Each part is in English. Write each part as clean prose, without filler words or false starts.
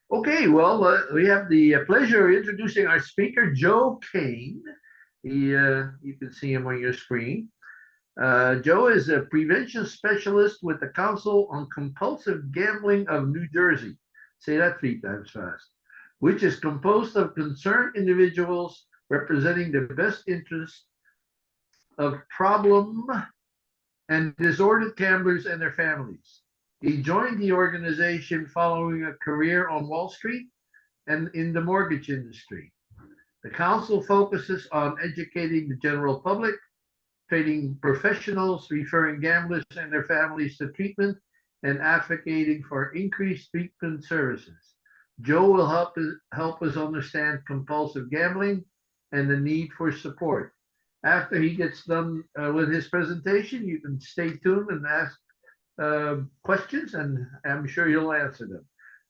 Okay, well, we have the pleasure of introducing our speaker, Joe Kane. You can see him on your screen. Joe is a prevention specialist with the Council on Compulsive Gambling of New Jersey. Say that 3 times fast. Which is composed of concerned individuals representing the best interests of problem and disordered gamblers and their families. He joined the organization following a career on Wall Street and in the mortgage industry. The council focuses on educating the general public, training professionals, referring gamblers and their families to treatment, and advocating for increased treatment services. Joe will help us understand compulsive gambling and the need for support. After he gets done with his presentation, you can stay tuned and ask questions, and I'm sure he'll answer them.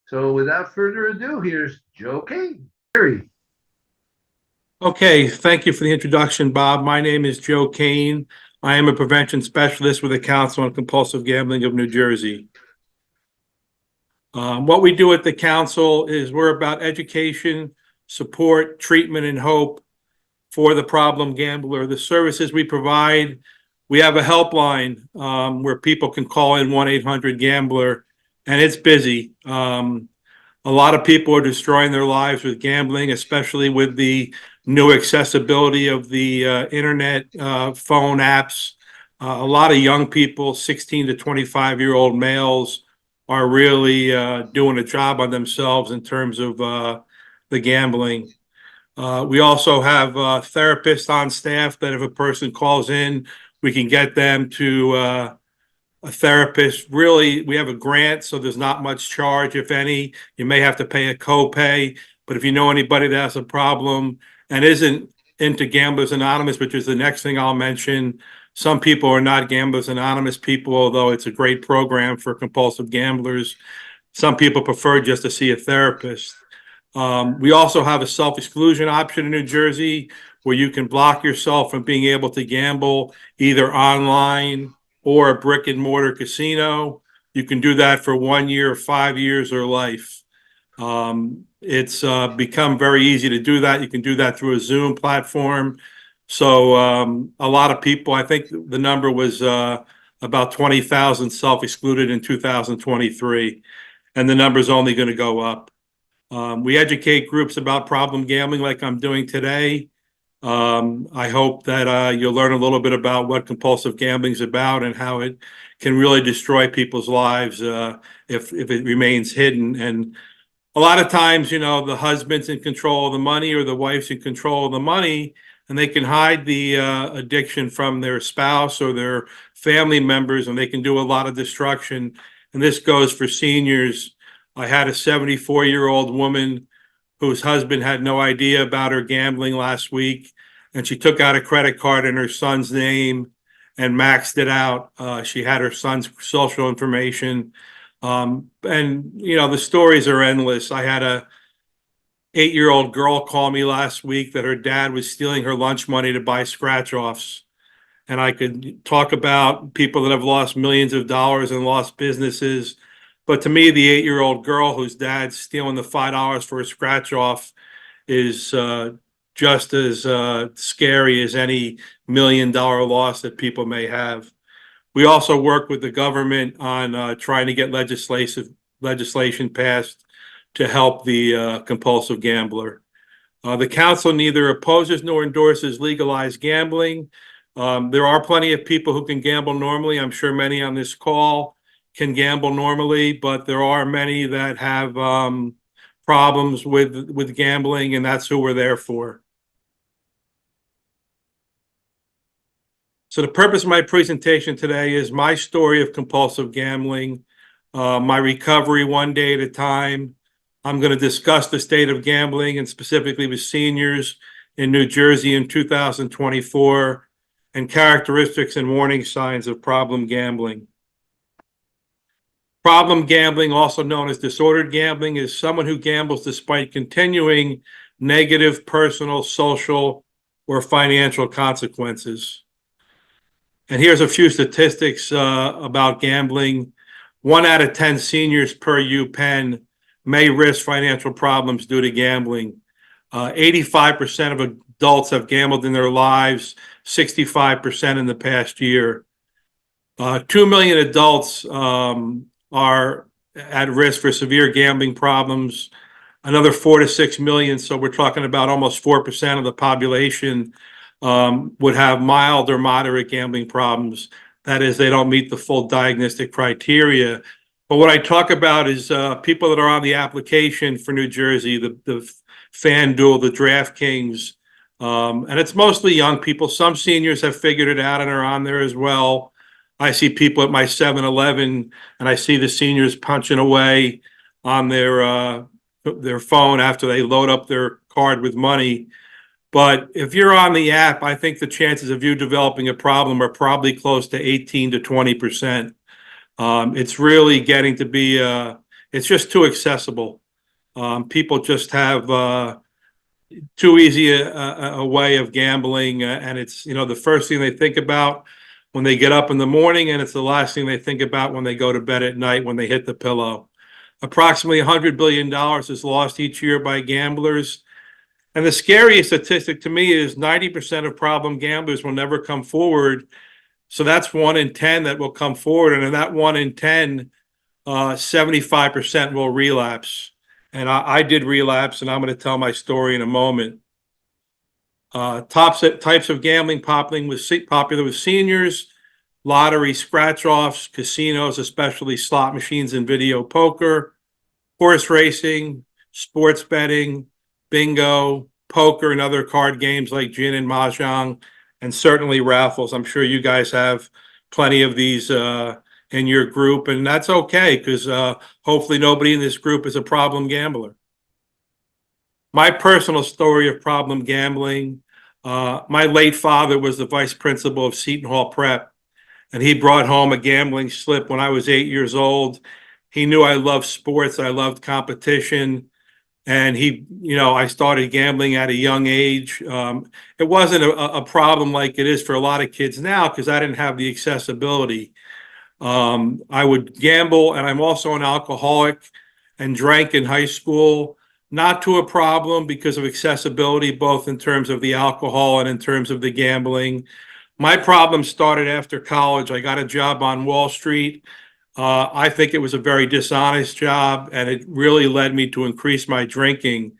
So without further ado, here's Joe Kane. Gary. Okay, thank you for the introduction, Bob. My name is Joe Kane. I am a prevention specialist with the Council on Compulsive Gambling of New Jersey. What we do at the council is we're about education, support, treatment, and hope for the problem gambler. The services we provide, we have a helpline where people can call in 1-800-GAMBLER, and it's busy. A lot of people are destroying their lives with gambling, especially with the new accessibility of the internet, phone apps. A lot of young people, 16 to 25-year-old males, are really doing a job on themselves in terms of the gambling. We also have therapists on staff that if a person calls in, we can get them to a therapist. Really, we have a grant, so there's not much charge, if any. You may have to pay a copay, but if you know anybody that has a problem and isn't into Gamblers Anonymous, which is the next thing I'll mention, some people are not Gamblers Anonymous people, although it's a great program for compulsive gamblers. Some people prefer just to see a therapist. We also have a self-exclusion option in New Jersey where you can block yourself from being able to gamble either online or a brick and mortar casino. You can do that for 1 year, 5 years, or life. It's become very easy to do that. You can do that through a Zoom platform. So a lot of people, I think the number was about 20,000 self-excluded in 2023, and the number is only going to go up. We educate groups about problem gambling like I'm doing today. I hope that you'll learn a little bit about what compulsive gambling is about and how it can really destroy people's lives if it remains hidden. And a lot of times, you know, the husband's in control of the money or the wife's in control of the money, and they can hide the addiction from their spouse or their family members, and they can do a lot of destruction. And this goes for seniors. I had a 74-year-old woman whose husband had no idea about her gambling last week, and she took out a credit card in her son's name and maxed it out. She had her son's social information. And, you know, the stories are endless. I had a 8-year-old girl call me last week that her dad was stealing her lunch money to buy scratch-offs. And I could talk about people that have lost millions of dollars and lost businesses. But to me, the 8-year-old girl whose dad's stealing the $5 for a scratch-off is just as scary as any million-dollar loss that people may have. We also work with the government on trying to get legislation passed to help the compulsive gambler. The council neither opposes nor endorses legalized gambling. There are plenty of people who can gamble normally. I'm sure many on this call can gamble normally, but there are many that have problems with gambling, and that's who we're there for. So the purpose of my presentation today is my story of compulsive gambling, my recovery one day at a time. I'm going to discuss the state of gambling and specifically with seniors in New Jersey in 2024 and characteristics and warning signs of problem gambling. Problem gambling, also known as disordered gambling, is someone who gambles despite continuing negative personal, social, or financial consequences. And here's a few statistics about gambling. 1 out of 10 seniors per UPenn may risk financial problems due to gambling. 85% of adults have gambled in their lives, 65% in the past year. 2 million adults are at risk for severe gambling problems. Another 4 to 6 million, so we're talking about almost 4% of the population would have mild or moderate gambling problems. That is, they don't meet the full diagnostic criteria. But what I talk about is people that are on the application for New Jersey, the FanDuel, the DraftKings, and it's mostly young people. Some seniors have figured it out and are on there as well. I see people at my 7-Eleven, and I see the seniors punching away on their phone after they load up their card with money. But if you're on the app, I think the chances of you developing a problem are probably close to 18 to 20%. It's really getting to be, it's just too accessible. People just have too easy a way of gambling, and it's, the first thing they think about when they get up in the morning, and it's the last thing they think about when they go to bed at night when they hit the pillow. Approximately $100 billion is lost each year by gamblers. And the scariest statistic to me is 90% of problem gamblers will never come forward. So that's 1 in 10 that will come forward. And in that 1 in 10, 75% will relapse. And I did relapse, and I'm going to tell my story in a moment. Types of gambling popular with seniors: lottery, scratch-offs, casinos, especially slot machines and video poker, horse racing, sports betting, bingo, poker, and other card games like gin and mahjong, and certainly raffles. I'm sure you guys have plenty of these in your group, and that's okay, because hopefully nobody in this group is a problem gambler. My personal story of problem gambling: my late father was the vice principal of Seton Hall Prep, and he brought home a gambling slip when I was 8 years old. He knew I loved sports, I loved competition, and I started gambling at a young age. It wasn't a problem like it is for a lot of kids now, because I didn't have the accessibility. I would gamble, and I'm also an alcoholic, and drank in high school, not to a problem because of accessibility, both in terms of the alcohol and in terms of the gambling. My problem started after college. I got a job on Wall Street. I think it was a very dishonest job, and it really led me to increase my drinking.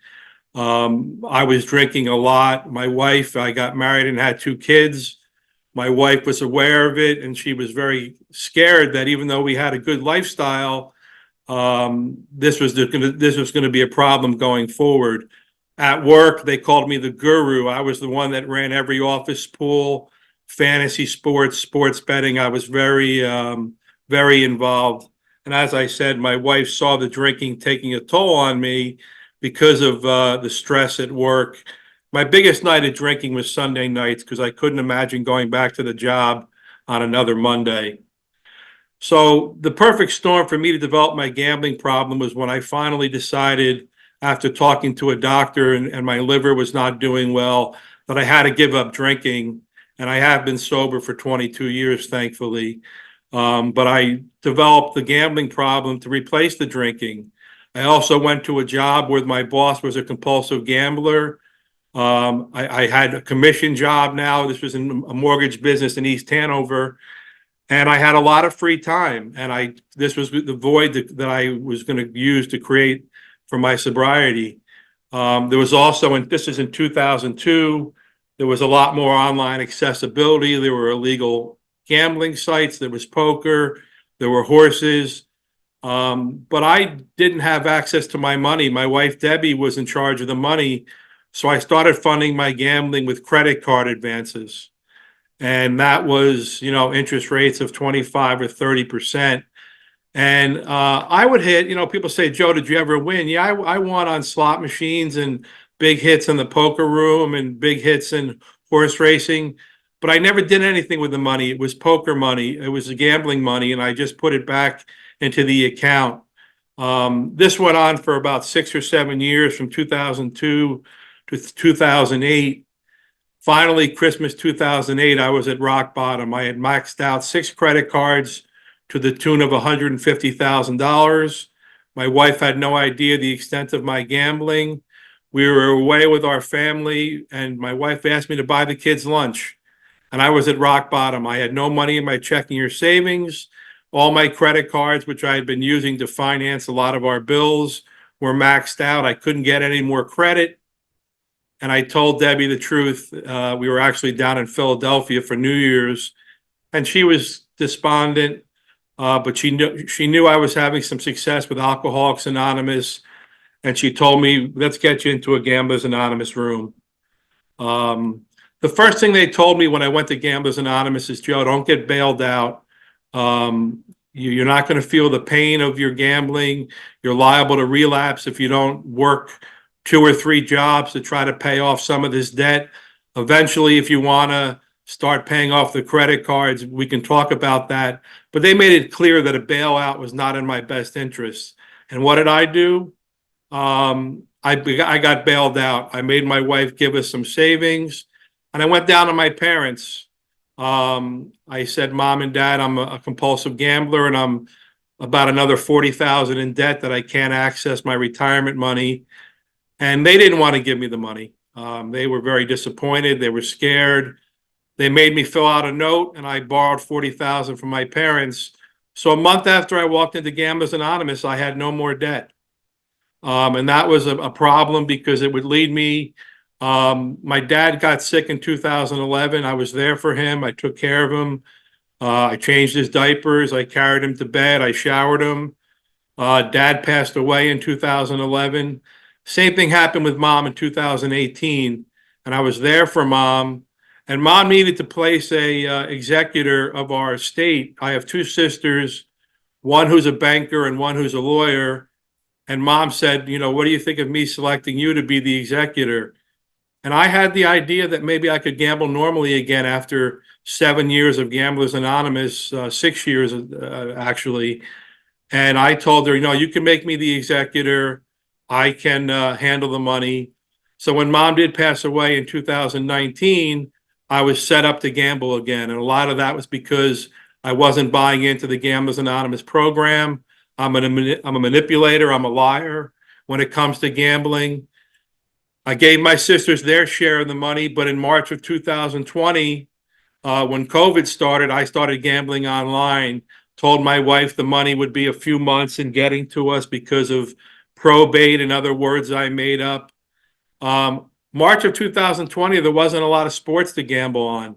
I was drinking a lot. I got married and had 2 kids. My wife was aware of it, and she was very scared that even though we had a good lifestyle, this was going to be a problem going forward. At work, they called me the guru. I was the one that ran every office pool, fantasy sports, sports betting. I was very, very involved. And as I said, my wife saw the drinking taking a toll on me because of the stress at work. My biggest night of drinking was Sunday nights, because I couldn't imagine going back to the job on another Monday. So the perfect storm for me to develop my gambling problem was when I finally decided, after talking to a doctor and my liver was not doing well, that I had to give up drinking. And I have been sober for 22 years, thankfully. But I developed the gambling problem to replace the drinking. I also went to a job where my boss was a compulsive gambler. I had a commission job now. This was in a mortgage business in East Hanover. And I had a lot of free time. And this was the void that I was going to use to create for my sobriety. There was also, this is in 2002, there was a lot more online accessibility. There were illegal gambling sites. There was poker. There were horses. But I didn't have access to my money. My wife, Debbie, was in charge of the money. So I started funding my gambling with credit card advances. And that was, interest rates of 25 or 30%. And I would hit, people say, Joe, did you ever win? Yeah, I won on slot machines and big hits in the poker room and big hits in horse racing. But I never did anything with the money. It was poker money. It was gambling money. And I just put it back into the account. This went on for about 6 or 7 years, from 2002 to 2008. Finally, Christmas 2008, I was at rock bottom. I had maxed out 6 credit cards to the tune of $150,000. My wife had no idea the extent of my gambling. We were away with our family, and my wife asked me to buy the kids lunch. And I was at rock bottom. I had no money in my checking or savings. All my credit cards, which I had been using to finance a lot of our bills, were maxed out. I couldn't get any more credit. And I told Debbie the truth. We were actually down in Philadelphia for New Year's, and she was despondent. But she knew I was having some success with Alcoholics Anonymous, and she told me, "Let's get you into a Gamblers Anonymous room." The first thing they told me when I went to Gamblers Anonymous is, "Joe, don't get bailed out. You're not going to feel the pain of your gambling. You're liable to relapse if you don't work 2 or 3 jobs to try to pay off some of this debt. Eventually, if you want to start paying off the credit cards, we can talk about that." But they made it clear that a bailout was not in my best interest. And what did I do? I got bailed out. I made my wife give us some savings, and I went down to my parents. I said, "Mom and Dad, I'm a compulsive gambler, and I'm about another 40,000 in debt that I can't access my retirement money." And they didn't want to give me the money. They were very disappointed. They were scared. They made me fill out a note, and I borrowed 40,000 from my parents. So a month after I walked into Gamblers Anonymous, I had no more debt. And that was a problem because it would lead me. My dad got sick in 2011. I was there for him. I took care of him. I changed his diapers. I carried him to bed. I showered him. Dad passed away in 2011. Same thing happened with Mom in 2018, and I was there for Mom. And Mom needed to place a executor of our estate. I have 2 sisters, one who's a banker and one who's a lawyer. And Mom said, "What do you think of me selecting you to be the executor?" And I had the idea that maybe I could gamble normally again after 7 years of Gamblers Anonymous, 6 years actually. And I told her, "You can make me the executor. I can handle the money." So when Mom did pass away in 2019, I was set up to gamble again. And a lot of that was because I wasn't buying into the Gamblers Anonymous program. I'm a manipulator. I'm a liar when it comes to gambling. I gave my sisters their share of the money, but in March of 2020, when COVID started, I started gambling online. Told my wife the money would be a few months in getting to us because of probate and other words I made up. March of 2020, there wasn't a lot of sports to gamble on.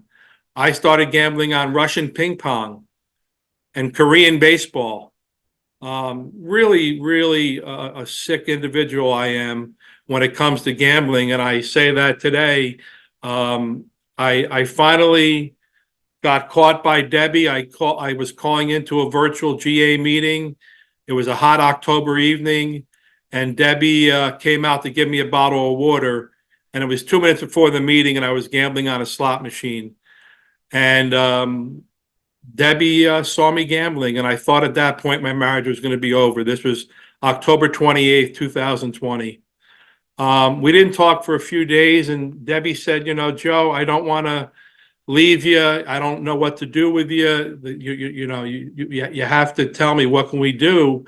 I started gambling on Russian ping pong and Korean baseball. Really, really a sick individual I am when it comes to gambling, and I say that today. I finally got caught by Debbie. I was calling into a virtual GA meeting. It was a hot October evening, and Debbie came out to give me a bottle of water. And it was 2 minutes before the meeting, and I was gambling on a slot machine. And Debbie saw me gambling, and I thought at that point my marriage was going to be over. This was October 28th, 2020. We didn't talk for a few days, and Debbie said, "Joe, I don't want to leave you. I don't know what to do with you. You have to tell me, what can we do?"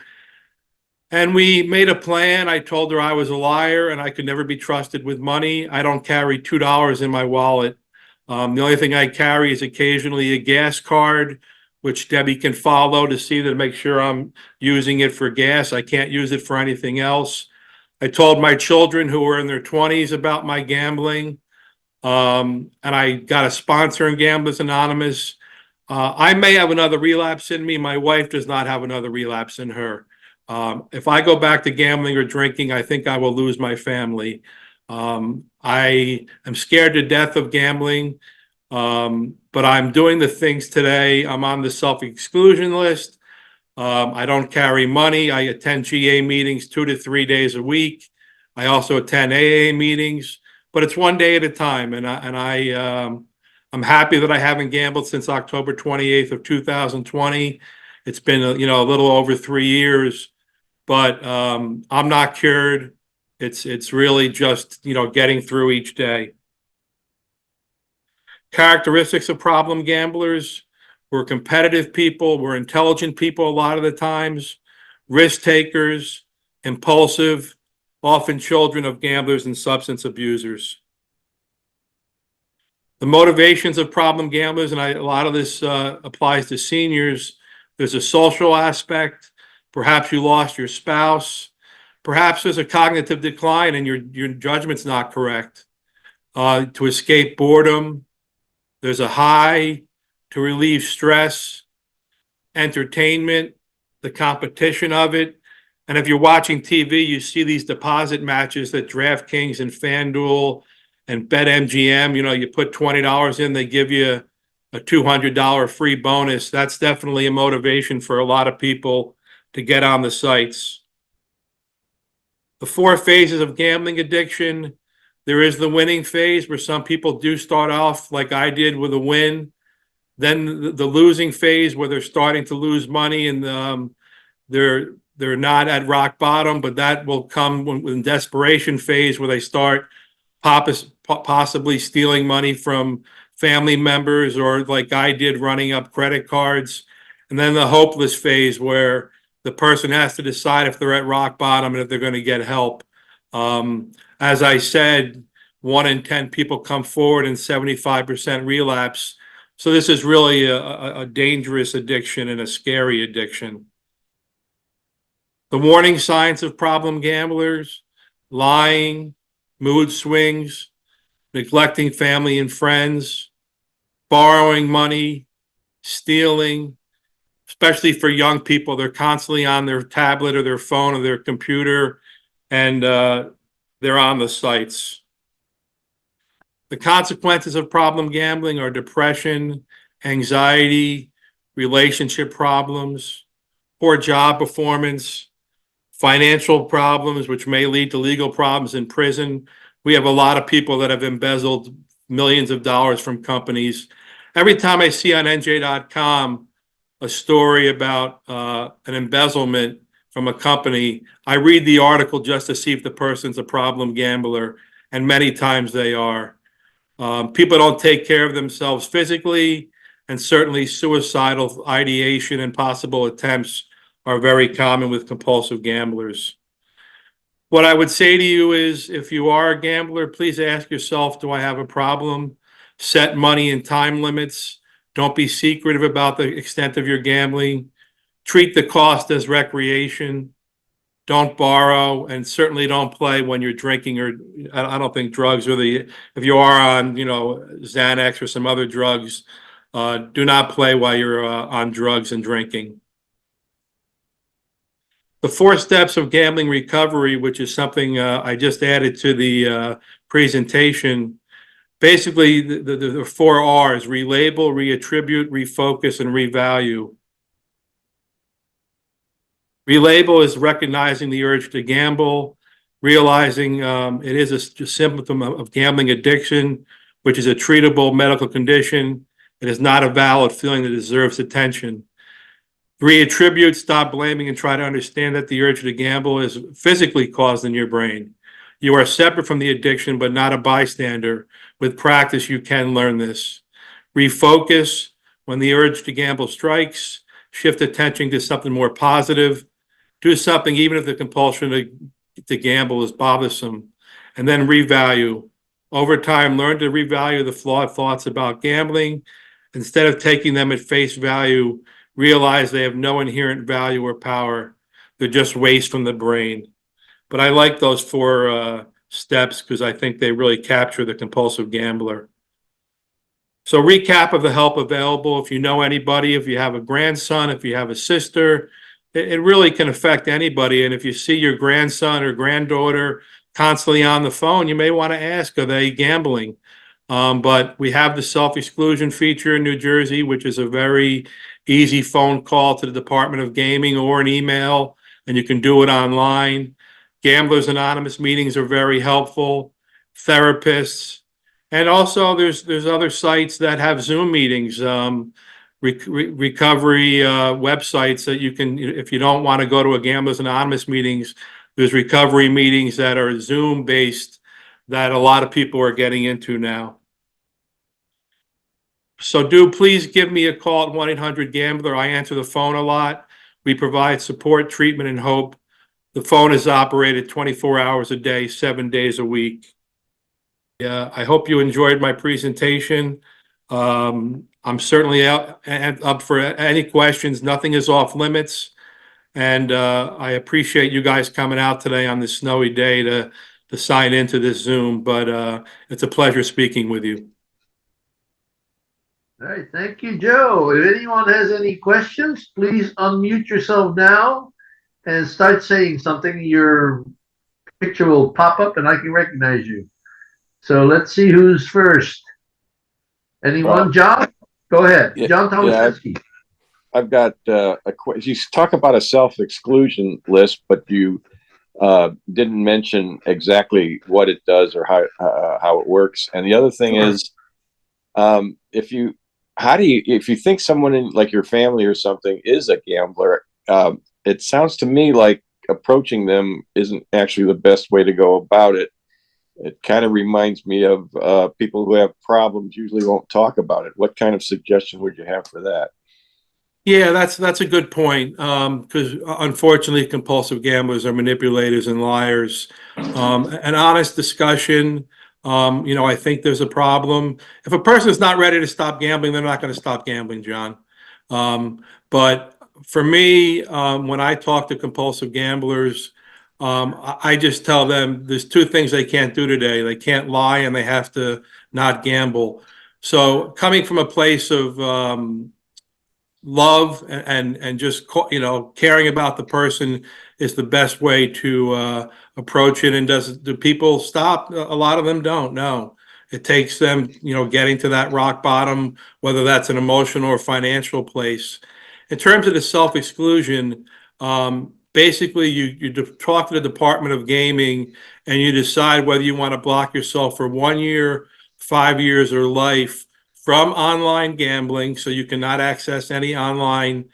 And we made a plan. I told her I was a liar and I could never be trusted with money. I don't carry $2 in my wallet. The only thing I carry is occasionally a gas card, which Debbie can follow to see to make sure I'm using it for gas. I can't use it for anything else. I told my children who were in their 20s about my gambling. And I got a sponsor in Gamblers Anonymous. I may have another relapse in me. My wife does not have another relapse in her. If I go back to gambling or drinking, I think I will lose my family. I am scared to death of gambling, but I'm doing the things today. I'm on the self-exclusion list. I don't carry money. I attend GA meetings 2 to 3 days a week. I also attend AA meetings, but it's one day at a time. And I'm happy that I haven't gambled since October 28th of 2020. It's been a little over 3 years, but I'm not cured. It's really just getting through each day. Characteristics of problem gamblers: we're competitive people. We're intelligent people a lot of the times. risk takers, impulsive, often children of gamblers and substance abusers. The motivations of problem gamblers, and a lot of this applies to seniors. There's a social aspect. Perhaps you lost your spouse. Perhaps there's a cognitive decline and your judgment's not correct. To escape boredom. There's a high to relieve stress, entertainment, the competition of it. And if you're watching TV, you see these deposit matches that DraftKings and FanDuel and BetMGM, you put $20 in, they give you a $200 free bonus. That's definitely a motivation for a lot of people to get on the sites. The 4 phases of gambling addiction. There is the winning phase where some people do start off like I did with a win. Then the losing phase where they're starting to lose money and they're not at rock bottom, but that will come when desperation phase where they start possibly stealing money from family members or like I did running up credit cards. And then the hopeless phase where the person has to decide if they're at rock bottom and if they're going to get help. As I said, 1 in 10 people come forward and 75% relapse. So this is really a dangerous addiction and a scary addiction. The warning signs of problem gamblers: lying, mood swings, neglecting family and friends, borrowing money, stealing, especially for young people. They're constantly on their tablet or their phone or their computer, and they're on the sites. The consequences of problem gambling are depression, anxiety, relationship problems, poor job performance, financial problems, which may lead to legal problems in prison. We have a lot of people that have embezzled millions of dollars from companies. Every time I see on NJ.com a story about an embezzlement from a company, I read the article just to see if the person's a problem gambler, and many times they are. People don't take care of themselves physically, and certainly suicidal ideation and possible attempts are very common with compulsive gamblers. What I would say to you is, if you are a gambler, please ask yourself, do I have a problem? Set money and time limits. Don't be secretive about the extent of your gambling. Treat the cost as recreation. Don't borrow, and certainly don't play when you're drinking, or I don't think drugs are if you are on, Xanax or some other drugs, do not play while you're on drugs and drinking. The 4 steps of gambling recovery, which is something I just added to the presentation. Basically, the 4 R's: relabel, reattribute, refocus, and revalue. Relabel is recognizing the urge to gamble, realizing it is a symptom of gambling addiction, which is a treatable medical condition. It is not a valid feeling that deserves attention. Reattribute, stop blaming and try to understand that the urge to gamble is physically caused in your brain. You are separate from the addiction, but not a bystander. With practice, you can learn this. Refocus, when the urge to gamble strikes, shift attention to something more positive. Do something even if the compulsion to gamble is bothersome. And then revalue. Over time, learn to revalue the flawed thoughts about gambling. Instead of taking them at face value, realize they have no inherent value or power. They're just waste from the brain. But I like those 4 steps because I think they really capture the compulsive gambler. So recap of the help available. If you know anybody, if you have a grandson, if you have a sister, it really can affect anybody. And if you see your grandson or granddaughter constantly on the phone, you may want to ask, are they gambling? But we have the self-exclusion feature in New Jersey, which is a very easy phone call to the Department of Gaming or an email, and you can do it online. Gamblers Anonymous meetings are very helpful. Therapists. And also there's other sites that have Zoom meetings, recovery websites that you can, if you don't want to go to a Gamblers Anonymous meetings, there's recovery meetings that are Zoom based that a lot of people are getting into now. So please give me a call at 1-800-GAMBLER. I answer the phone a lot. We provide support, treatment, and hope. The phone is operated 24 hours a day, 7 days a week. I hope you enjoyed my presentation. I'm certainly up for any questions. Nothing is off limits. And I appreciate you guys coming out today on this snowy day to sign into this Zoom, but it's a pleasure speaking with you. All right, thank you, Joe. If anyone has any questions, please unmute yourself now and start saying something. Your picture will pop up and I can recognize you. So let's see who's first. Anyone? John? Go ahead. John Tomaszewski. I've got you talk about a self-exclusion list, but you didn't mention exactly what it does or how it works. And the other thing is, if you think someone in like your family or something is a gambler, it sounds to me like approaching them isn't actually the best way to go about it. It kind of reminds me of people who have problems usually won't talk about it. What kind of suggestion would you have for that? Yeah, that's a good point. Because unfortunately, compulsive gamblers are manipulators and liars. An honest discussion. I think there's a problem. If a person is not ready to stop gambling, they're not going to stop gambling, John. But for me, when I talk to compulsive gamblers, I just tell them there's two things they can't do today. They can't lie and they have to not gamble. So coming from a place of love and just caring about the person is the best way to approach it. And do people stop? A lot of them don't. No, it takes them getting to that rock bottom, whether that's an emotional or financial place. In terms of the self-exclusion, basically you talk to the Department of Gaming and you decide whether you want to block yourself for 1 year, 5 years, or life from online gambling, so you cannot access any online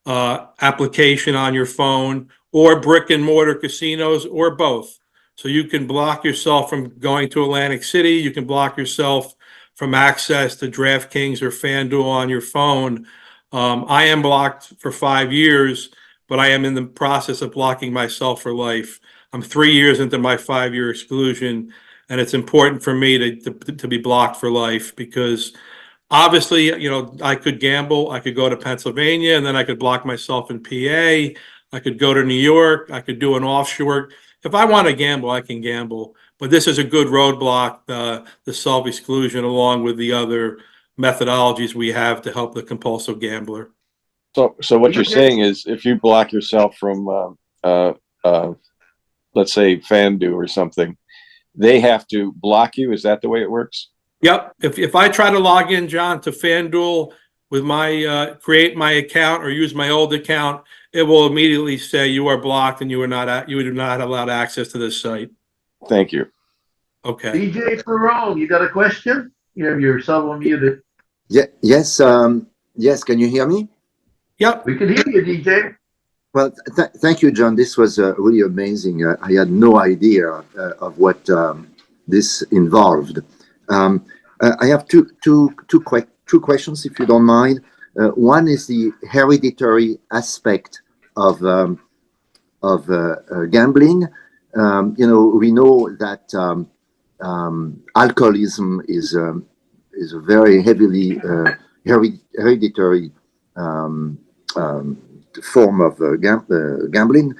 application on your phone, or brick and mortar casinos, or both. So you can block yourself from going to Atlantic City. You can block yourself from access to DraftKings or FanDuel on your phone. I am blocked for 5 years, but I am in the process of blocking myself for life. I'm 3 years into my 5-year exclusion, and it's important for me to be blocked for life because obviously, I could gamble. I could go to Pennsylvania and then I could block myself in PA. I could go to New York. I could do an offshore. If I want to gamble, I can gamble. But this is a good roadblock, the self-exclusion, along with the other methodologies we have to help the compulsive gambler. So what you're saying is if you block yourself from, let's say, FanDuel or something, they have to block you. Is that the way it works? Yep. If I try to log in, John, to FanDuel with my create my account or use my old account, it will immediately say you are blocked and you do not have allowed access to this site. Thank you. Okay. DJ Ferrone, you got a question? You have yourself unmuted. Yeah. Yes. Yes. Can you hear me? Yep. We can hear you, DJ. Well, thank you, John. This was really amazing. I had no idea of what this involved. I have two questions, if you don't mind. One is the hereditary aspect of gambling. We know that alcoholism is a very heavily hereditary form of gambling,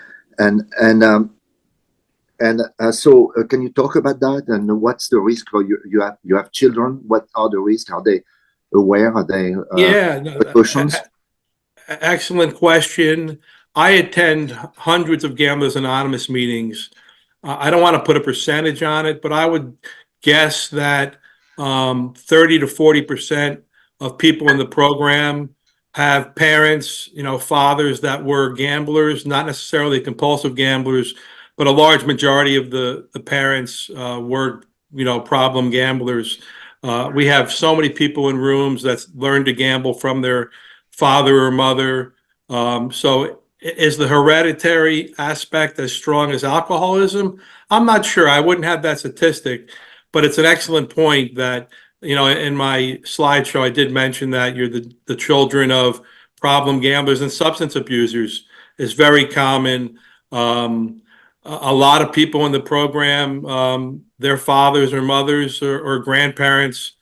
so can you talk about that and what's the risk for you have children? What are the risks? Are they aware? Are they precautions? Excellent question. I attend hundreds of Gamblers Anonymous meetings. I don't want to put a percentage on it, but I would guess that 30 to 40% of people in the program have parents, fathers that were gamblers, not necessarily compulsive gamblers, but a large majority of the parents were, problem gamblers. We have so many people in rooms that's learned to gamble from their father or mother. So is the hereditary aspect as strong as alcoholism? I'm not sure. I wouldn't have that statistic, but it's an excellent point that, in my slideshow, I did mention that you're the children of problem gamblers and substance abusers. is very common. A lot of people in the program, their fathers or mothers or grandparents,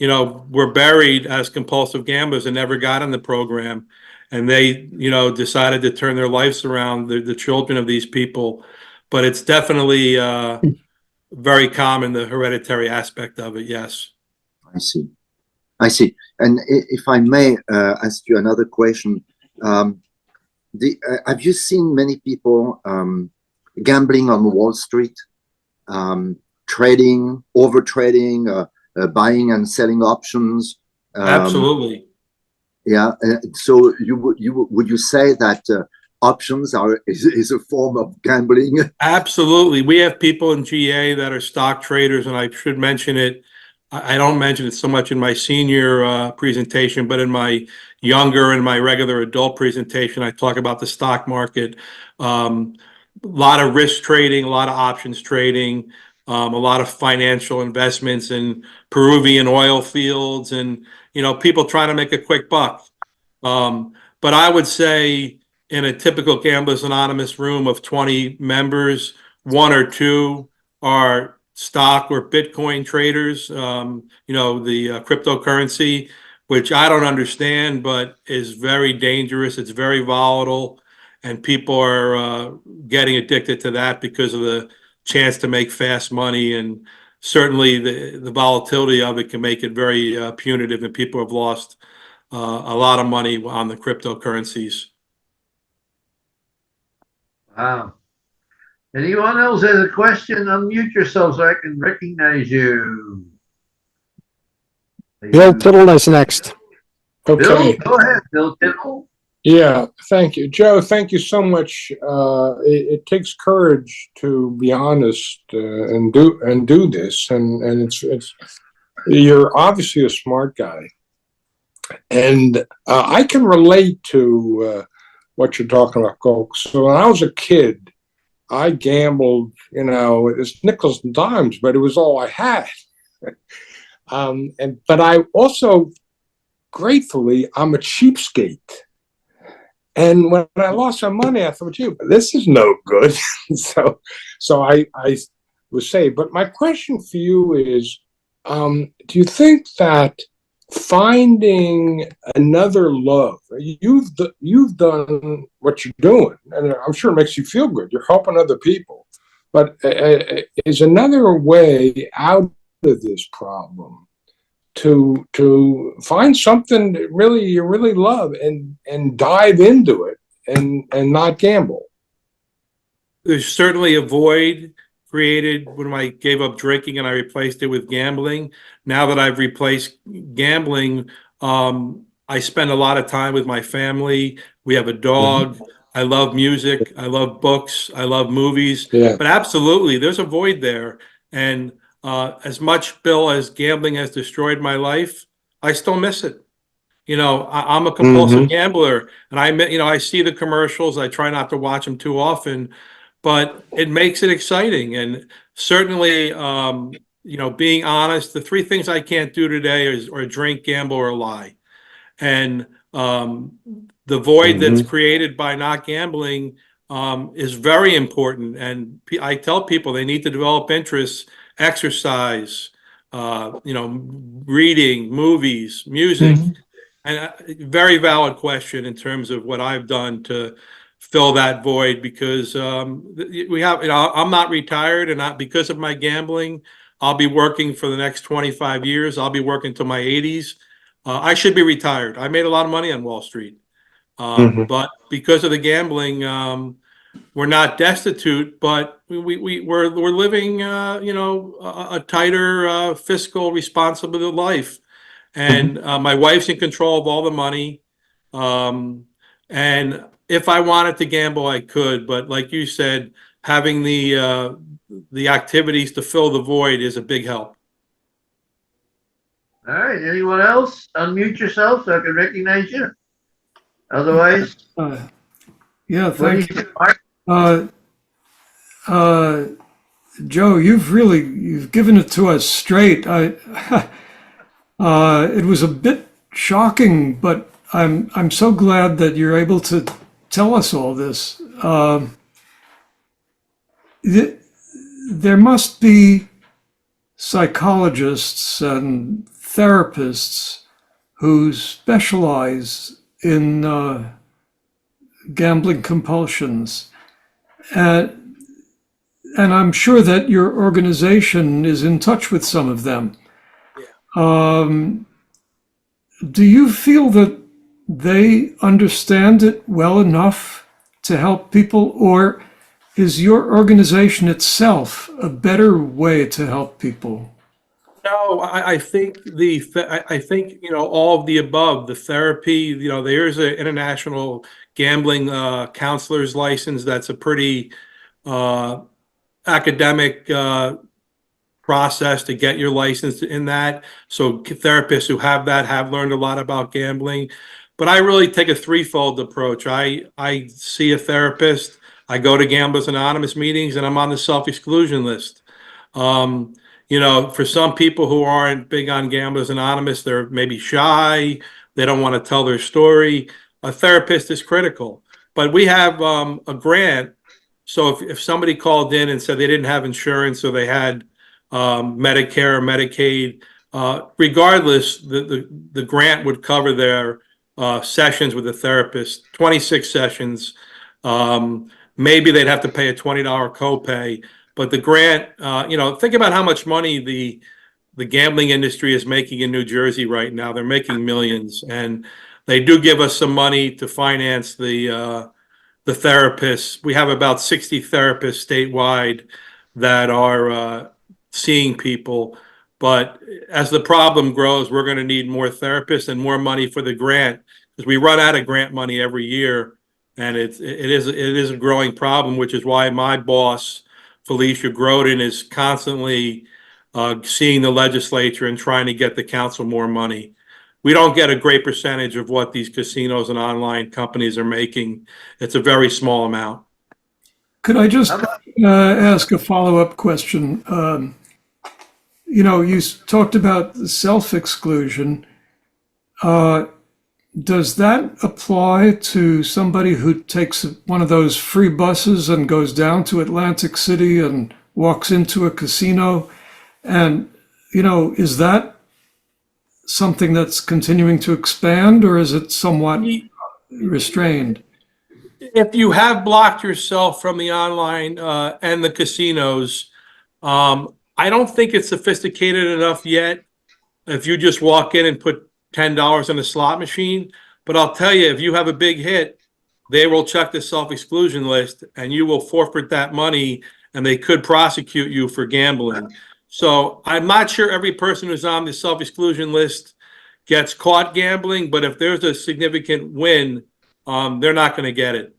were buried as compulsive gamblers and never got in the program. And they, decided to turn their lives around, the children of these people. But it's definitely very common, the hereditary aspect of it, yes. I see. I see. And if I may ask you another question, have you seen many people gambling on Wall Street, trading, over trading, buying and selling options? Absolutely. Yeah. So would you say that options is a form of gambling? Absolutely. We have people in GA that are stock traders, and I should mention it. I don't mention it so much in my senior presentation, but in my younger and my regular adult presentation, I talk about the stock market. A lot of risk trading, a lot of options trading, a lot of financial investments in Peruvian oil fields, and people trying to make a quick buck. But I would say in a typical Gamblers Anonymous room of 20 members, 1 or 2 are stock or Bitcoin traders, the cryptocurrency, which I don't understand, but is very dangerous. It's very volatile, and people are getting addicted to that because of the chance to make fast money. And certainly the volatility of it can make it very punitive, and people have lost a lot of money on the cryptocurrencies. Wow. Anyone else has a question? Unmute yourself so I can recognize you. Bill Tittle is next. Bill, Okay. go ahead, Bill Tittle. Yeah, thank you. Joe, thank you so much. It takes courage to be honest and do this, and it's you're obviously a smart guy, and I can relate to what you're talking about, folks. So when I was a kid, I gambled. It's nickels and dimes, but it was all I had. But I also, gratefully, I'm a cheapskate. And when I lost my money, I thought, gee, this is no good. so I was saved. But my question for you is, do you think that finding another love, you've done what you're doing, and I'm sure it makes you feel good. You're helping other people. But is another way out of this problem to find something that you really love and dive into it and not gamble? There's certainly a void created when I gave up drinking and I replaced it with gambling. Now that I've replaced gambling, I spend a lot of time with my family. We have a dog. Mm-hmm. I love music. I love books. I love movies. Yeah. But absolutely, there's a void there. And as much, Bill, as gambling has destroyed my life, I still miss it. I'm a compulsive mm-hmm. gambler, and I see the commercials. I try not to watch them too often, but it makes it exciting. And certainly, being honest, the 3 things I can't do today are drink, gamble, or lie. And the void mm-hmm. that's created by not gambling is very important. And I tell people they need to develop interests. Exercise, reading, movies, music, mm-hmm. and a very valid question in terms of what I've done to fill that void, because we have, I'm not retired, and not because of my gambling. I'll be working for the next 25 years. I'll be working till my 80s. I should be retired. I made a lot of money on Wall Street, mm-hmm. but because of the gambling, we're not destitute, but we're living, a tighter fiscal responsible life. And my wife's in control of all the money. And if I wanted to gamble, I could. But like you said, having the activities to fill the void is a big help. All right. Anyone else? Unmute yourself so I can recognize you. Otherwise, yeah, thank you. Joe, you've given it to us straight. It was a bit shocking, but I'm so glad that you're able to tell us all this. There must be psychologists and therapists who specialize in gambling compulsions. And I'm sure that your organization is in touch with some of them. Do you feel that they understand it well enough to help people, or is your organization itself a better way to help people? No, I think I think, all of the above. The therapy, there's an international gambling counselor's license. That's a pretty academic process to get your license in that. So therapists who have that have learned a lot about gambling. But I really take a threefold approach. I see a therapist, I go to Gamblers Anonymous meetings, and I'm on the self-exclusion list. For some people who aren't big on Gamblers Anonymous, they're maybe shy, they don't want to tell their story. A therapist is critical. But we have a grant. So if somebody called in and said they didn't have insurance, or they had Medicare or Medicaid, regardless, the grant would cover their sessions with a therapist, 26 sessions. Maybe they'd have to pay a $20 copay, but the grant, think about how much money the gambling industry is making in New Jersey right now. They're making millions, and they do give us some money to finance the therapists. We have about 60 therapists statewide that are seeing people. But as the problem grows, we're going to need more therapists and more money for the grant, because we run out of grant money every year, and it is a growing problem, which is why my boss, Felicia Groden, is constantly seeing the legislature and trying to get the council more money. We don't get a great percentage of what these casinos and online companies are making. It's a very small amount. Could I just ask a follow-up question? You talked about the self-exclusion. Does that apply to somebody who takes one of those free buses and goes down to Atlantic City and walks into a casino? And, is that something that's continuing to expand, or is it somewhat restrained? If you have blocked yourself from the online and the casinos, I don't think it's sophisticated enough yet if you just walk in and put $10 in a slot machine. But I'll tell you, if you have a big hit, they will check the self-exclusion list and you will forfeit that money, and they could prosecute you for gambling. So I'm not sure every person who's on the self-exclusion list gets caught gambling, but if there's a significant win, they're not going to get it.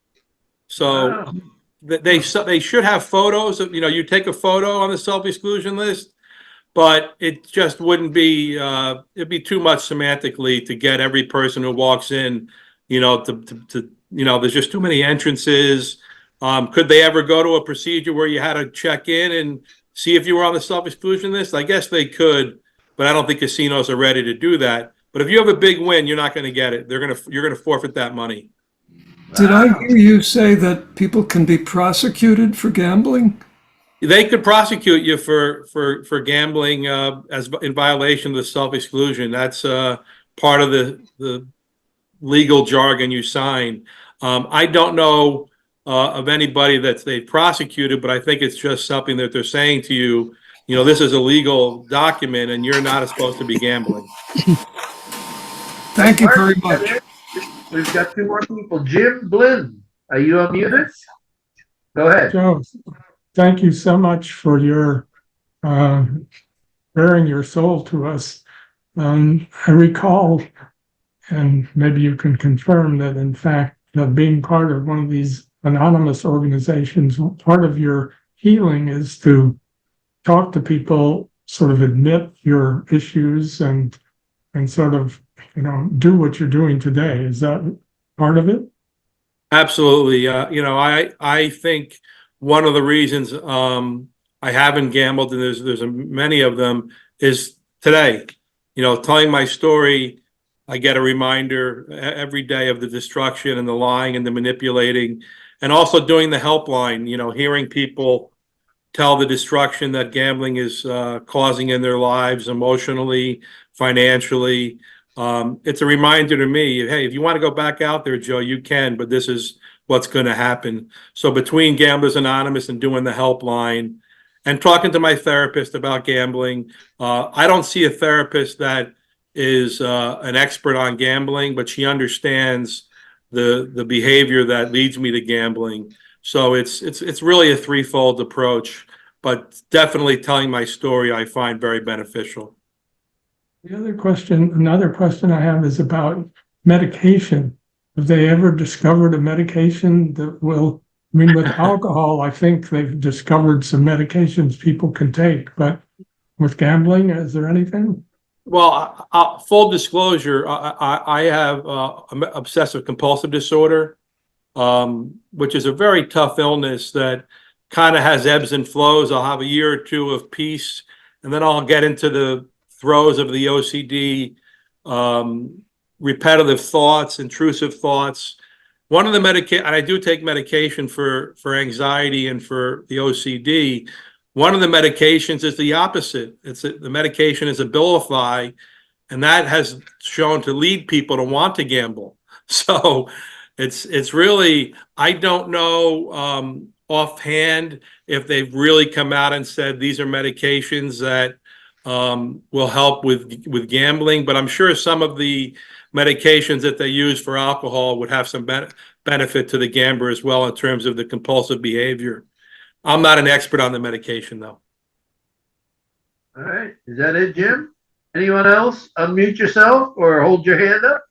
So they should have photos of, you take a photo on the self-exclusion list, but it just wouldn't be, it'd be too much semantically to get every person who walks in, there's just too many entrances. Could they ever go to a procedure where you had to check in and see if you were on the self-exclusion list? I guess they could, but I don't think casinos are ready to do that. But if you have a big win, you're not going to get it. You're going to forfeit that money. Did I hear you say that people can be prosecuted for gambling? They could prosecute you for gambling as in violation of the self-exclusion. That's part of the legal jargon you sign. I don't know of anybody that they've prosecuted, but I think it's just something that they're saying to you, this is a legal document and you're not supposed to be gambling. Thank you very much. We've got two more people. Jim Blinn, are you unmuted? Go ahead. Joe, thank you so much for your bearing your soul to us. I recall, and maybe you can confirm that, in fact, being part of one of these anonymous organizations, part of your healing is to talk to people, sort of admit your issues, and sort of do what you're doing today. Is that part of it? Absolutely. I think one of the reasons I haven't gambled, and there's many of them, is today. Telling my story I get a reminder every day of the destruction and the lying and the manipulating, and also doing the helpline, hearing people tell the destruction that gambling is causing in their lives emotionally, financially. It's a reminder to me, hey, if you want to go back out there, Joe, you can, but this is what's going to happen. So between Gamblers Anonymous and doing the helpline and talking to my therapist about gambling, I don't see a therapist that is an expert on gambling, but she understands the behavior that leads me to gambling. So it's really a threefold approach, but definitely telling my story I find very beneficial. Another question I have is about medication. Have they ever discovered a medication that will, with alcohol, I think they've discovered some medications people can take, but with gambling, is there anything? Well, full disclosure, I have obsessive compulsive disorder, which is a very tough illness that kind of has ebbs and flows. I'll have a year or two of peace, and then I'll get into the throes of the OCD, repetitive thoughts, intrusive thoughts. One of the and I do take medication for anxiety and for the OCD. One of the medications is the opposite. The medication is Abilify, and that has shown to lead people to want to gamble. So it's really, I don't know offhand if they've really come out and said these are medications that will help with gambling, but I'm sure some of the medications that they use for alcohol would have some benefit to the gambler as well in terms of the compulsive behavior. I'm not an expert on the medication, though. All right. Is that it, Jim? Anyone else? Unmute yourself or hold your hand up.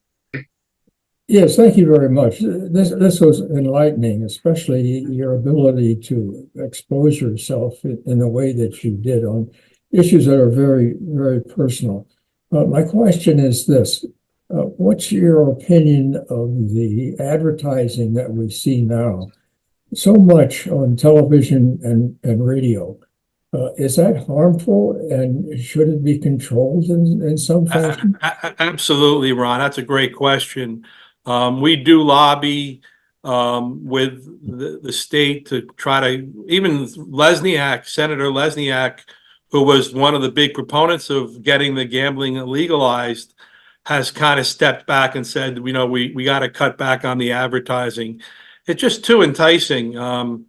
Yes, thank you very much. This was enlightening, especially your ability to expose yourself in the way that you did on issues that are very, very personal. My question is this. What's your opinion of the advertising that we see now? So much on television and radio. Is that harmful, and should it be controlled in some fashion? Absolutely, Ron. That's a great question. We do lobby with the state to try to, even Lesniak, Senator Lesniak, who was one of the big proponents of getting the gambling legalized, has kind of stepped back and said, we got to cut back on the advertising. It's just too enticing. And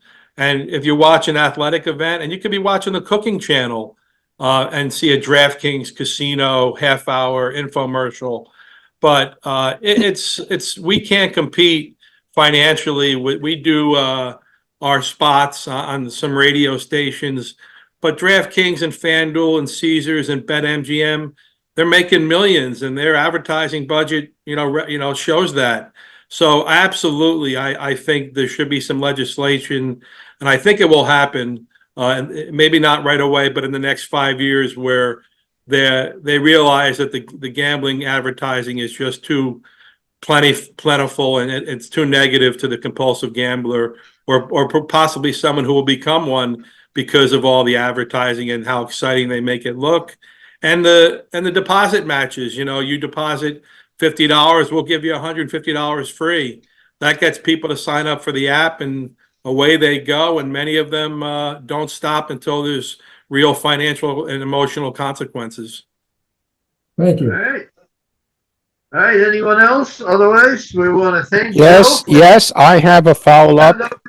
if you're watching an athletic event, and you could be watching the cooking channel and see a DraftKings casino half-hour infomercial, but we can't compete financially. We do our spots on some radio stations, but DraftKings and FanDuel and Caesars and BetMGM, they're making millions, and their advertising budget, shows that. So absolutely, I think there should be some legislation, and I think it will happen, and maybe not right away, but in the next 5 years, where they realize that the gambling advertising is just too plentiful, and it's too negative to the compulsive gambler, or possibly someone who will become one because of all the advertising and how exciting they make it look. And the deposit matches, you deposit $50, we'll give you $150 free. That gets people to sign up for the app, and away they go. And many of them don't stop until there's real financial and emotional consequences. Thank you. All right. All right. Anyone else? Otherwise, we want to thank Yes, Joe. yes, I have a follow-up.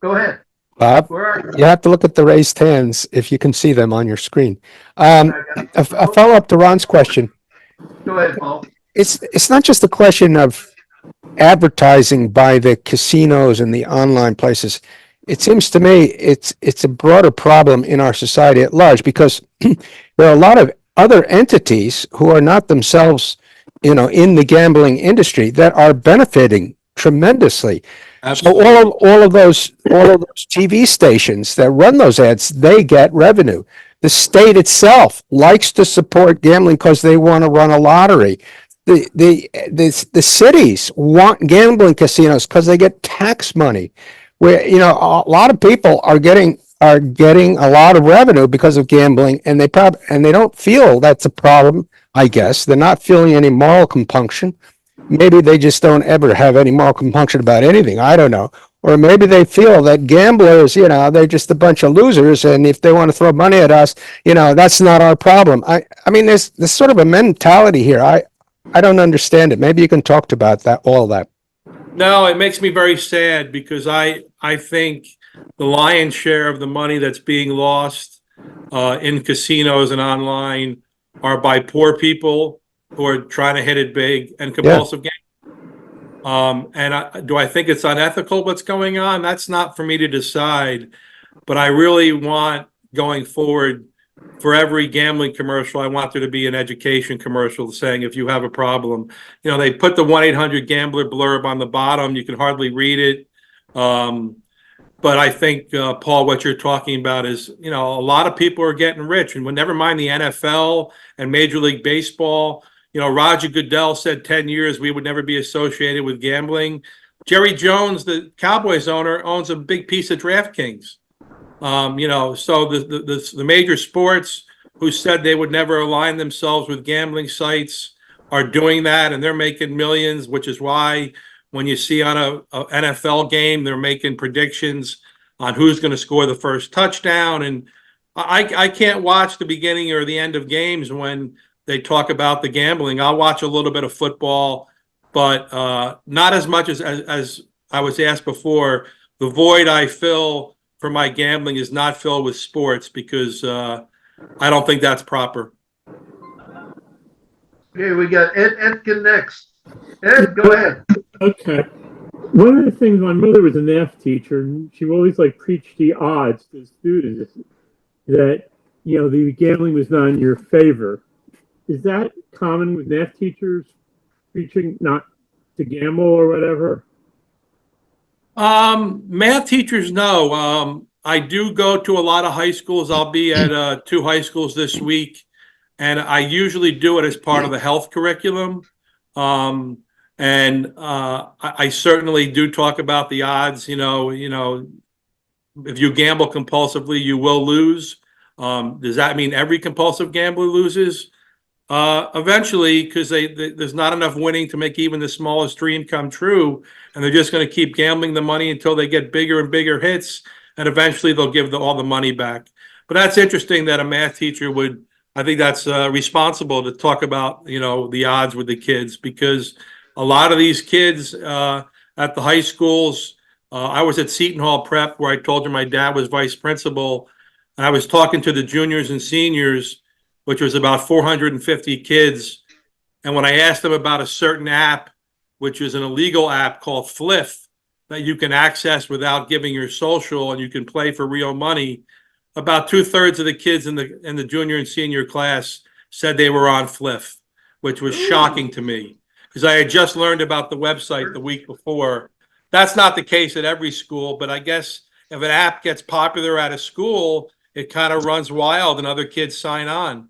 Go ahead. Bob, Where are you? you have to look at the raised hands if you can see them on your screen. A follow-up to Ron's question. Go ahead, Paul. It's not just a question of advertising by the casinos and the online places. It seems to me it's a broader problem in our society at large, because there are a lot of other entities who are not themselves, in the gambling industry, that are benefiting tremendously. Absolutely. So all of those TV stations that run those ads, they get revenue. The state itself likes to support gambling because they want to run a lottery. The cities want gambling casinos because they get tax money. Where a lot of people are getting are getting a lot of revenue because of gambling, and they don't feel that's a problem. I guess they're not feeling any moral compunction. Maybe they just don't ever have any moral compunction about anything. I don't know. Or maybe they feel that gamblers, they're just a bunch of losers, and if they want to throw money at us, that's not our problem. I mean, there's sort of a mentality here. I don't understand it. Maybe you can talk about all that. No, it makes me very sad because I think the lion's share of the money that's being lost in casinos and online are by poor people who are trying to hit it big and compulsive gambling. Do I think it's unethical what's going on? That's not for me to decide. But I really want, going forward, for every gambling commercial, I want there to be an education commercial saying, if you have a problem, they put the 1-800-GAMBLER blurb on the bottom. You can hardly read it. But I think, Paul, what you're talking about is, a lot of people are getting rich, and never mind the NFL and Major League Baseball. Roger Goodell said 10 years we would never be associated with gambling. Jerry Jones, the Cowboys owner, owns a big piece of DraftKings. So the major sports who said they would never align themselves with gambling sites are doing that, and they're making millions, which is why when you see on a NFL game, they're making predictions on who's going to score the first touchdown. And I can't watch the beginning or the end of games when they talk about the gambling. I'll watch a little bit of football, but not as much as I was asked before. The void I fill for my gambling is not filled with sports because I don't think that's proper. Okay, we got Ed Etkin next. Ed, go ahead. Okay. One of the things my mother was a math teacher, and she always preached the odds to students that the gambling was not in your favor. Is that common with math teachers preaching not to gamble or whatever? Math teachers, no. I do go to a lot of high schools. I'll be at 2 high schools this week, and I usually do it as part of the health curriculum. I certainly do talk about the odds. If you gamble compulsively, you will lose. Does that mean every compulsive gambler loses? Eventually, because there's not enough winning to make even the smallest dream come true, and they're just going to keep gambling the money until they get bigger and bigger hits, and eventually they'll give all the money back. But that's interesting that a math teacher would. I think that's responsible to talk about the odds with the kids, because a lot of these kids at the high schools. I was at Seton Hall Prep, where I told you my dad was vice principal, and I was talking to the juniors and seniors, which was about 450 kids. And when I asked them about a certain app, which is an illegal app called Fliff, that you can access without giving your social and you can play for real money, about 2/3 of the kids in the junior and senior class said they were on Fliff, which was shocking to me because I had just learned about the website the week before. That's not the case at every school, but I guess if an app gets popular at a school, it kind of runs wild and other kids sign on.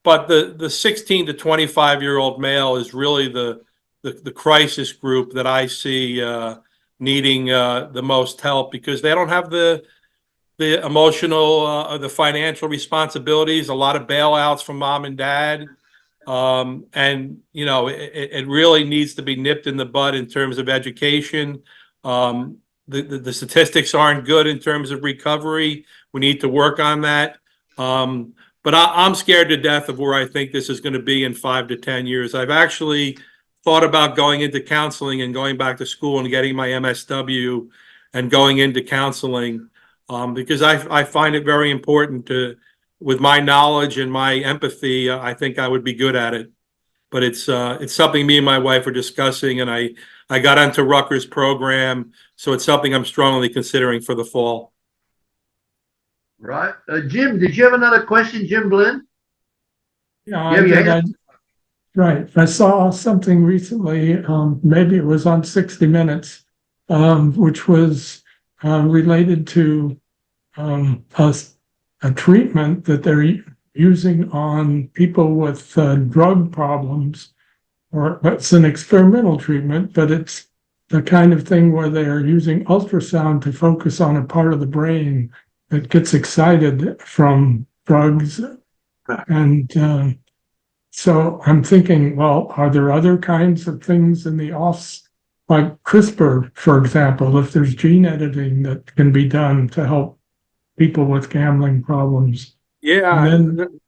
But the 16 to 25-year-old male is really the crisis group that I see needing the most help, because they don't have the emotional or the financial responsibilities, a lot of bailouts from mom and dad. It really needs to be nipped in the bud in terms of education. The statistics aren't good in terms of recovery. We need to work on that. But I'm scared to death of where I think this is going to be in 5 to 10 years. I've actually thought about going into counseling and going back to school and getting my MSW and going into counseling, because I find it very important to, with my knowledge and my empathy, I think I would be good at it. But it's something me and my wife are discussing, and I got onto Rutgers program, so it's something I'm strongly considering for the fall. Right. Jim, did you have another question, Jim Glenn? Yeah, right. I saw something recently, maybe it was on 60 Minutes, which was related to a treatment that they're using on people with drug problems, or it's an experimental treatment, but it's the kind of thing where they are using ultrasound to focus on a part of the brain that gets excited from drugs. And so I'm thinking, well, are there other kinds of things in the offs, like CRISPR, for example, if there's gene editing that can be done to help people with gambling problems? Yeah, And then,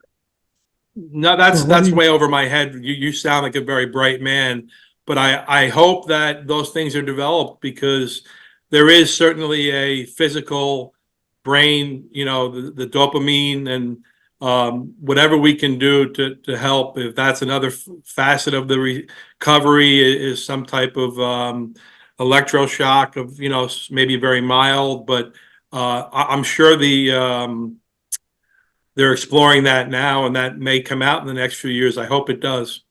no, that's so what do you- way over my head. You sound like a very bright man, but I hope that those things are developed because there is certainly a physical brain, the dopamine and whatever we can do to help. If that's another facet of the recovery is some type of electroshock of, maybe very mild, but I'm sure they're exploring that now, and that may come out in the next few years. I hope it does.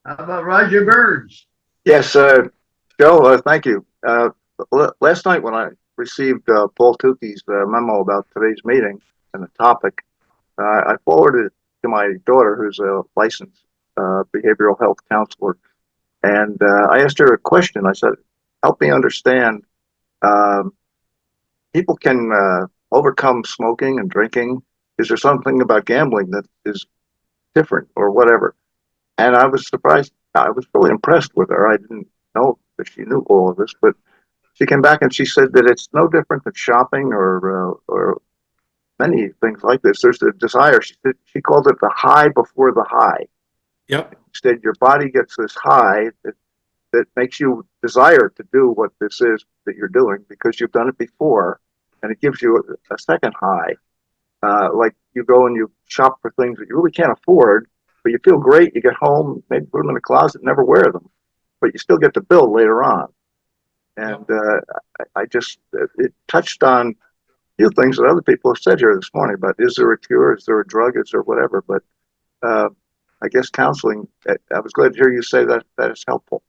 How about Roger Burns? Yes, Joe, thank you. Last night when I received Paul Tukey's memo about today's meeting and the topic, I forwarded it to my daughter, who's a licensed behavioral health counselor. And I asked her a question. I said, help me understand. People can overcome smoking and drinking. Is there something about gambling that is different or whatever? And I was surprised. I was really impressed with her. I didn't know that she knew all of this, but she came back and she said that it's no different than shopping or many things like this. There's a desire. She called it the high before the high. Yep. Instead, your body gets this high that makes you desire to do what this is that you're doing because you've done it before, and it gives you a second high. Like you go and you shop for things that you really can't afford, but you feel great. You get home, maybe put them in the closet, never wear them, but you still get the bill later on. And I just, it touched on a few things that other people have said here this morning about is there a cure, is there a drug, is there whatever. But I guess counseling, I was glad to hear you say that is helpful.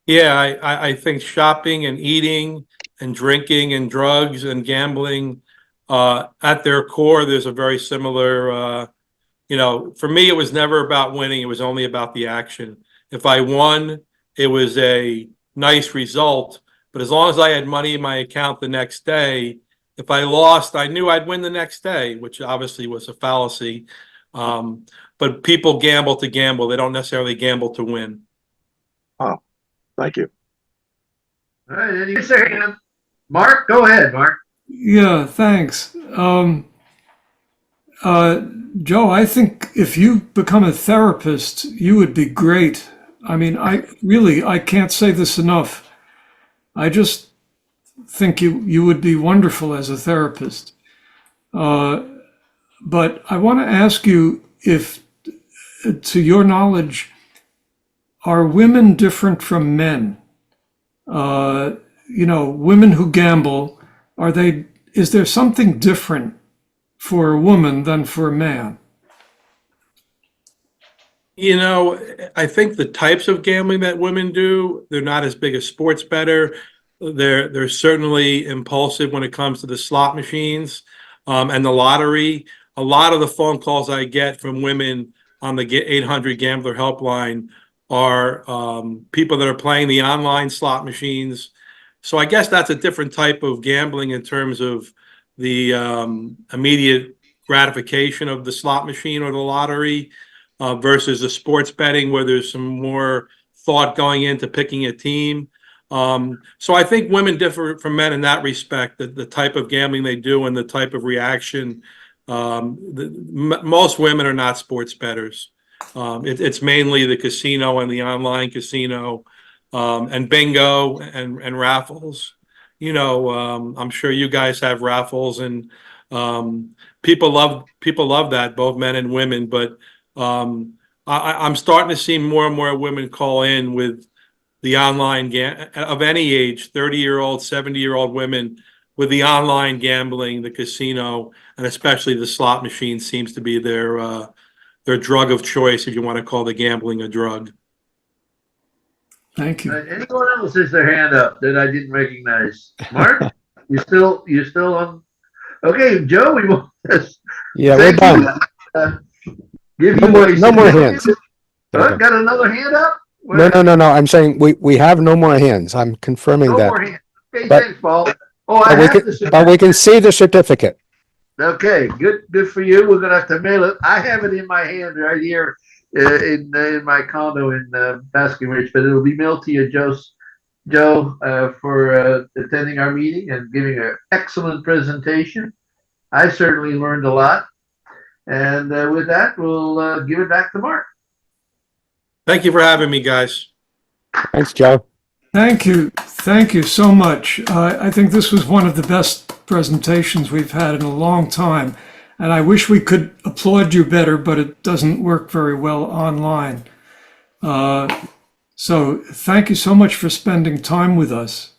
Yeah, I think shopping and eating and drinking and drugs and gambling, at their core, there's a very similar, for me, it was never about winning. It was only about the action. If I won, it was a nice result. But as long as I had money in my account the next day, if I lost, I knew I'd win the next day, which obviously was a fallacy. But people gamble to gamble. They don't necessarily gamble to win. Oh, thank you. All right, any hand? Mark, go ahead, Mark. Yeah, thanks. Joe, I think if you become a therapist, you would be great. I mean, I can't say this enough. I just think you would be wonderful as a therapist. But I want to ask you if, to your knowledge, are women different from men? Women who gamble, is there something different for a woman than for a man? I think the types of gambling that women do, they're not as big a sports bettor. They're certainly impulsive when it comes to the slot machines and the lottery. A lot of the phone calls I get from women on the 800 Gambler helpline are people that are playing the online slot machines. So I guess that's a different type of gambling in terms of the immediate gratification of the slot machine or the lottery versus the sports betting where there's some more thought going into picking a team. So I think women differ from men in that respect, the type of gambling they do and the type of reaction. Most women are not sports bettors. It's mainly the casino and the online casino and bingo and raffles. I'm sure you guys have raffles and people love that, both men and women. But I'm starting to see more and more women call in with the online of any age, 30-year-old, 70-year-old women with the online gambling, the casino, and especially the slot machine seems to be their drug of choice, if you want to call the gambling a drug. Thank you. Anyone else has their hand up that I didn't recognize? Mark, you still on? Okay, Joe, we will. Yeah, we're done. Give No you more, a no more hands. Got another hand up? No, no, no, no. I'm saying we have no more hands. I'm confirming No that. more hands. Okay, But- thanks, Paul. Oh, I But we have can, the but we can see the certificate. Okay, good for you. We're gonna have to mail it. I have it in my hand right here in my condo in Basking Ridge, but it'll be mailed to you, Joe, for attending our meeting and giving an excellent presentation. I certainly learned a lot. And with that, we'll give it back to Mark. Thank you for having me, guys. Thanks, Joe. Thank you. Thank you so much. I think this was one of the best presentations we've had in a long time. And I wish we could applaud you better, but it doesn't work very well online. So thank you so much for spending time with us.